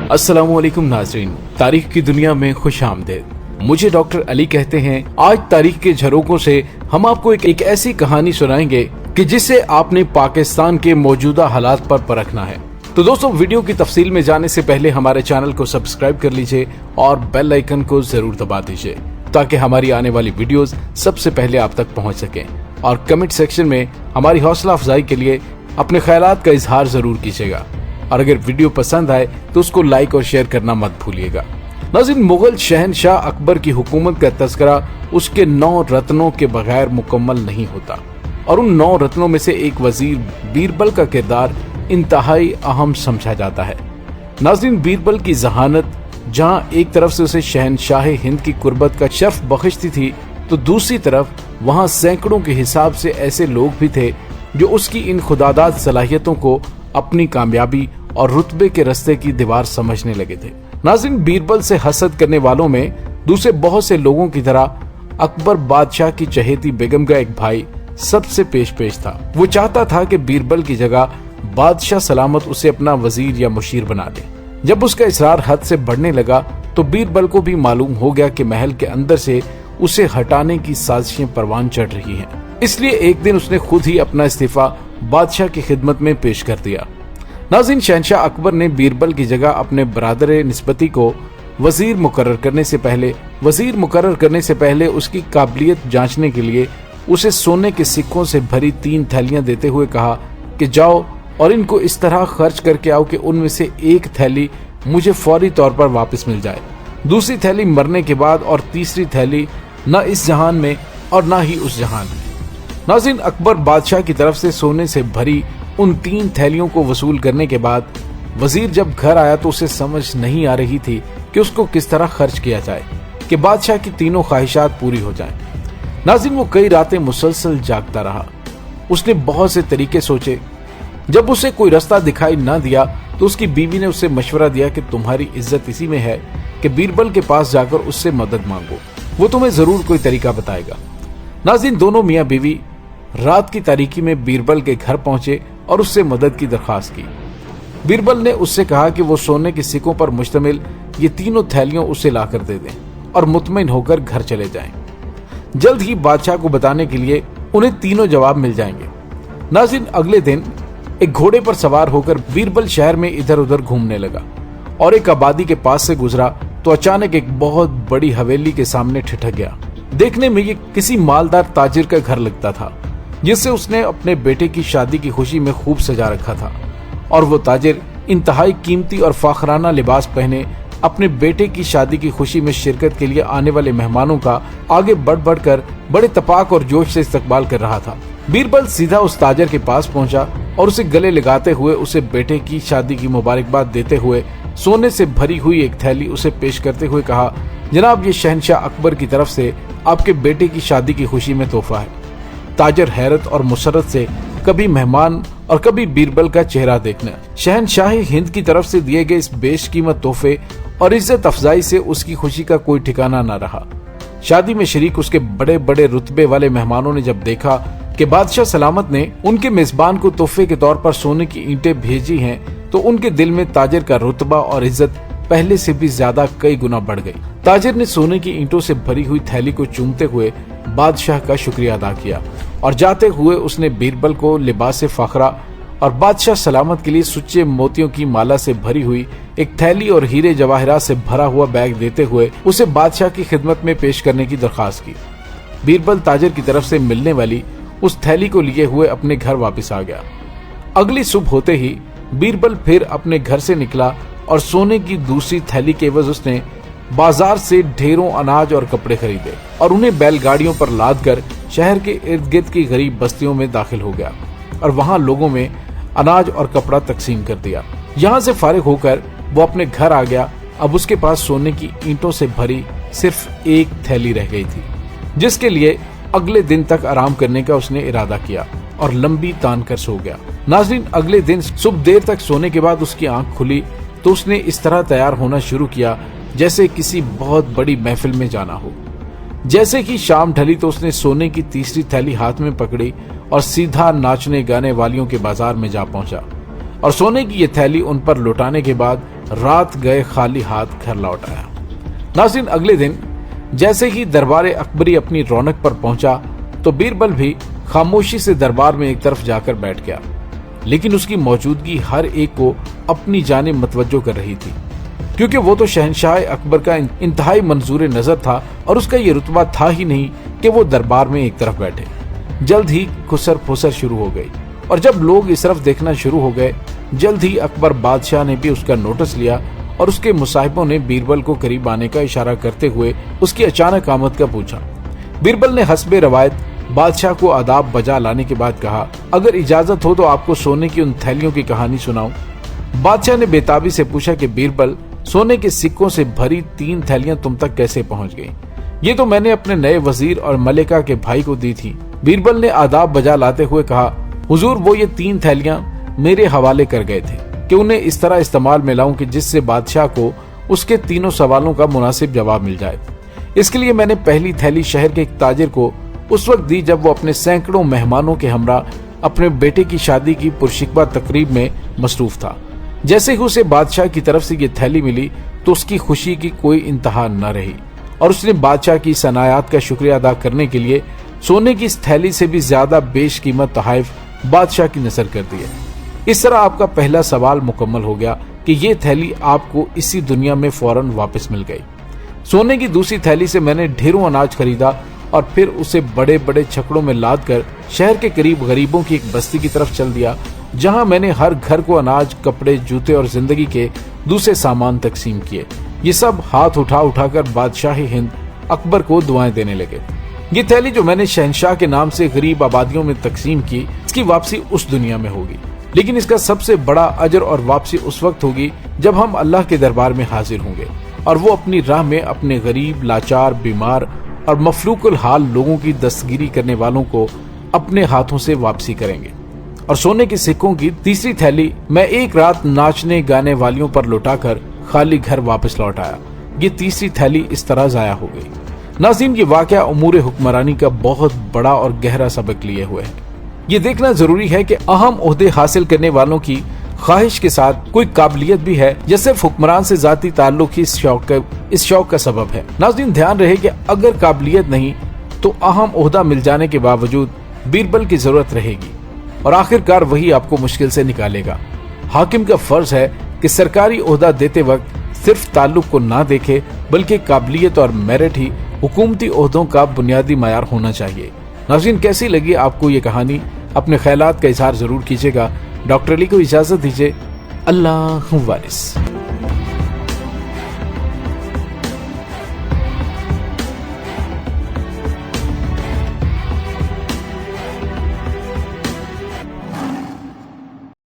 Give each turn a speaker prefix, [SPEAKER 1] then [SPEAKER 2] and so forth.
[SPEAKER 1] अस्सलाम वालेकुम नाज़रीन, तारीख की दुनिया में खुश आमदीद। मुझे डॉक्टर अली कहते हैं। आज तारीख के झरोकों से हम आपको एक ऐसी कहानी सुनाएंगे कि जिससे आपने पाकिस्तान के मौजूदा हालात पर परखना है। तो दोस्तों, वीडियो की तफसील में जाने से पहले हमारे चैनल को सब्सक्राइब कर लीजिए और बेल आइकन को जरूर दबा दीजिए ताकि हमारी आने वाली वीडियोस सबसे पहले आप तक पहुंच सकें। और कमेंट सेक्शन में हमारी हौसला अफजाई के लिए अपने ख्यालात का इजहार जरूर कीजिएगा और अगर वीडियो पसंद आए तो उसको लाइक और शेयर करना मत भूलिएगा। नाज़रीन, मुगल शहनशाह अकबर की हुकूमत का तज़किरा उसके 9 रत्नों के बगैर मुकम्मल नहीं होता और उन 9 रत्नों में से एक वजीर बीरबल का किरदार इंतहाई अहम समझा जाता है। नाज़रीन, बीरबल की जहानत जहां एक तरफ से उसे शहनशाह हिंद की कुर्बत का शर्फ बख्शती थी, तो दूसरी तरफ वहां सैकड़ों के हिसाब से ऐसे लोग भी थे जो उसकी इन खुदादाद सलाहियतों को अपनी कामयाबी और रुतबे के रास्ते की दीवार समझने लगे थे। नाज़रीन, बीरबल से हसद करने वालों में दूसरे बहुत से लोगों की तरह अकबर बादशाह की चहेती बेगम का एक भाई सबसे पेश था। वो चाहता था कि बीरबल की जगह बादशाह सलामत उसे अपना वजीर या मुशीर बना दे। जब उसका इसरार हद से बढ़ने लगा तो बीरबल को भी मालूम हो गया कि महल के अंदर से उसे हटाने की साजिशें परवान चढ़ रही हैं। इसलिए एक दिन उसने खुद ही अपना इस्तीफा बादशाह की खिदमत में पेश कर दिया। नाज़रीन, शहनशाह अकबर ने बीरबल की जगह अपने बरादर निस्बती को वजीर मुकर्रर करने से पहले उसकी काबिलियत जांचने के लिए उसे सोने के सिक्कों से भरी 3 थैलियां देते हुए कहा कि जाओ और इनको इस तरह खर्च करके आओ कि उनमें से एक थैली मुझे फौरी तौर पर वापस मिल जाए, दूसरी थैली मरने के बाद और तीसरी थैली न इस जहान में और न ही उस जहान में। नाज़रीन, अकबर बादशाह की तरफ से सोने से भरी उन 3 थैलियों को वसूल करने के बाद वजीर जब घर आया तो उसे समझ नहीं आ रही थी कि उसको किस तरह खर्च किया जाए कि बादशाह की तीनों ख्वाहिशात पूरी हो जाएं। नाज़रीन, वो कई रातें मुसलसल जागता रहा। उसने बहुत से तरीके सोचे। जब उसे कोई रास्ता दिखाई ना दिया तो उसकी बीवी ने उसे मशवरा दिया कि तुम्हारी इज्जत इसी में है कि बीरबल के पास जाकर उससे मदद मांगो, वो तुम्हें जरूर कोई तरीका बताएगा। नाज़रीन, दोनों मियाँ बीवी रात की तारीकी में बीरबल के घर पहुंचे और उससे मदद की दरखास्त की। बीरबल ने उससे कहा कि वो सोने के सिक्कों पर मुश्तमिल ये तीनों थैलियों उसे लाकर दे दें और मुतमईन होकर घर चले जाएं। जल्द ही बादशाह को बताने के लिए उन्हें तीनों जवाब मिल जाएंगे। नाज़रीन, अगले दिन एक घोड़े पर सवार होकर बीरबल शहर में इधर उधर घूमने लगा और एक आबादी के पास से गुजरा तो अचानक एक बहुत बड़ी हवेली के सामने ठिठक गया। देखने में ये किसी मालदार ताजिर का घर लगता था जिससे उसने अपने बेटे की शादी की खुशी में खूब सजा रखा था और वो ताजिर इंतहाई कीमती और फाखराना लिबास पहने अपने बेटे की शादी की खुशी में शिरकत के लिए आने वाले मेहमानों का आगे बढ़ कर बड़े तपाक और जोश से इस्तकबाल कर रहा था। बीरबल सीधा उस ताजिर के पास पहुंचा और उसे गले लगाते हुए उसे बेटे की शादी की मुबारकबाद देते हुए सोने से भरी हुई एक थैली उसे पेश करते हुए कहा, जनाब, ये शहनशाह अकबर की तरफ से आपके बेटे की शादी की खुशी में तोहफा है। ताजिर हैरत और मुसरत से कभी मेहमान और कभी बीरबल का चेहरा देखना। शहनशाह हिंद की तरफ से दिए गए इस बेशकीमत तोहफे और इज्जत अफजाई से उसकी खुशी का कोई ठिकाना न रहा। शादी में शरीक उसके बड़े बड़े रुतबे वाले मेहमानों ने जब देखा कि बादशाह सलामत ने उनके मेजबान को तोहफे के तौर पर सोने की ईंटें भेजी हैं, तो उनके दिल में ताजिर का रुतबा और इज्जत पहले से भी ज्यादा कई गुना बढ़ गई। ताजिर ने सोने की ईंटों से भरी हुई थैली को चूमते हुए बादशाह का शुक्रिया अदा किया और जाते हुए उसने बीरबल को लिबास फखरा और बादशाह सलामत के लिए सुच्चे मोतियों की माला से भरी हुई एक थैली और हीरे जवाहरात से भरा हुआ बैग देते हुए उसे बादशाह की खिदमत में पेश करने की दरखास्त की। बीरबल ताजिर की तरफ से मिलने वाली उस थैली को लिए हुए अपने घर वापस आ गया। अगली सुबह होते ही बीरबल फिर अपने घर से निकला और सोने की दूसरी थैली के एवज उसने बाजार से ढेरों अनाज और कपड़े खरीदे और उन्हें बैलगाड़ियों पर लाद कर शहर के इर्द गिर्द की गरीब बस्तियों में दाखिल हो गया और वहां लोगों में अनाज और कपड़ा तकसीम कर दिया। यहाँ से फारिग होकर वो अपने घर आ गया। अब उसके पास सोने की ईंटों से भरी सिर्फ एक थैली रह गई थी, जिसके लिए अगले दिन तक आराम करने का उसने इरादा किया और लंबी तान कर सो गया। नाज़रीन, अगले दिन सुबह देर तक सोने के बाद उसकी आंख खुली तो उसने इस तरह तैयार होना शुरू किया जैसे किसी बहुत बड़ी महफिल में जाना हो। जैसे ही शाम ढली तो उसने सोने की तीसरी थैली हाथ में पकड़ी और सीधा नाचने गाने वालियों के बाजार में जा पहुंचा और सोने की ये थैली उन पर लौटाने के बाद रात गए खाली हाथ घर लौट आया। नाज़रीन, अगले दिन जैसे ही दरबार अकबरी अपनी रौनक पर पहुंचा तो बीरबल भी खामोशी से दरबार में एक तरफ जाकर बैठ गया, लेकिन उसकी मौजूदगी हर एक को अपनी जानिब मतवज्जो कर रही थी, क्योंकि वो तो शहंशाह अकबर का इंतहाई मंजूर नजर था और उसका ये रुतबा था ही नहीं कि वो दरबार में एक तरफ बैठे। जल्द ही खुसर फुसर शुरू हो गई और जब लोग इस तरफ देखना शुरू हो गए, जल्द ही अकबर बादशाह ने भी उसका नोटिस लिया और उसके मुसाहिबों ने बीरबल को करीब आने का इशारा करते हुए उसकी अचानक आमद का पूछा। बीरबल ने हस्बे रवायत बादशाह को आदाब बजा लाने के बाद कहा, अगर इजाजत हो तो आपको सोने की उन थैलियों की कहानी सुनाऊं। बादशाह ने बेताबी से पूछा कि बीरबल, सोने के सिक्कों से भरी 3 थैलियां तुम तक कैसे पहुंच गईं? ये तो मैंने अपने नए वजीर और मलिका के भाई को दी थी। बीरबल ने आदाब बजा लाते हुए कहा, हुजूर, वो ये 3 थैलियां मेरे हवाले कर गए थे कि उन्हें इस तरह इस्तेमाल में लाऊं कि जिससे बादशाह को उसके तीनों सवालों का मुनासिब जवाब मिल जाए। इसके लिए मैंने पहली थैली शहर के एक ताजिर को उस वक्त दी जब वो अपने सैकड़ों मेहमानों के हमरा अपने बेटे की शादी की पुरशिकवा तकरीब में मसरूफ था। जैसे ही उसे बादशाह की तरफ से ये थैली मिली तो उसकी खुशी की कोई इंतहा न रही और उसने बादशाह की सनायात का शुक्रिया अदा करने के लिए सोने की इस थैली से भी ज्यादा बेशकीमत तोहफे बादशाह की नजर कर दिए। इस तरह आपका पहला सवाल मुकम्मल हो गया कि ये थैली आपको इसी दुनिया में फौरन वापस मिल गई। सोने की दूसरी थैली से मैंने ढेरों अनाज खरीदा और फिर उसे बड़े बड़े छकड़ों में लाद कर शहर के करीब गरीबों की एक बस्ती की तरफ चल दिया, जहां मैंने हर घर को अनाज, कपड़े, जूते और जिंदगी के दूसरे सामान तकसीम किए। ये सब हाथ उठा उठाकर बादशाही हिंद अकबर को दुआएं देने लगे। ये थैली जो मैंने शहंशाह के नाम से गरीब आबादियों में तकसीम की, इसकी वापसी उस दुनिया में होगी, लेकिन इसका सबसे बड़ा अजर और वापसी उस वक्त होगी जब हम अल्लाह के दरबार में हाजिर होंगे और वो अपनी राह में अपने गरीब, लाचार, बीमार और मफलूकुल हाल लोगों की दस्तगिरी करने वालों को अपने हाथों से वापसी करेंगे। और सोने के सिक्कों की तीसरी थैली मैं एक रात नाचने गाने वालियों पर लौटाकर खाली घर वापस लौट आया। ये तीसरी थैली इस तरह जाया हो गई। नाज़रीन, ये वाकया उमूर हुक्मरानी का बहुत बड़ा और गहरा सबक लिए हुए है। ये देखना जरूरी है कि अहम ओहदे हासिल करने वालों की ख्वाहिश के साथ कोई काबिलियत भी है या सिर्फ हुक्मरान से जाती ताल्लुक ही इस शौक का सबब है। नाज़रीन, ध्यान रहे कि अगर काबिलियत नहीं तो अहम ओहदा मिल जाने के बावजूद बीरबल की जरूरत रहेगी और आखिरकार वही आपको मुश्किल से निकालेगा। हाकिम का फर्ज है कि सरकारी ओहदा देते वक्त सिर्फ ताल्लुक को ना देखे, बल्कि काबिलियत और मेरिट ही हुकूमती ओहदों का बुनियादी मायार होना चाहिए। नाज़रीन, कैसी लगी आपको ये कहानी? अपने ख्यालात का इजहार जरूर कीजिएगा। डॉक्टर अली को इजाजत दीजिए। अल्लाह वारिस।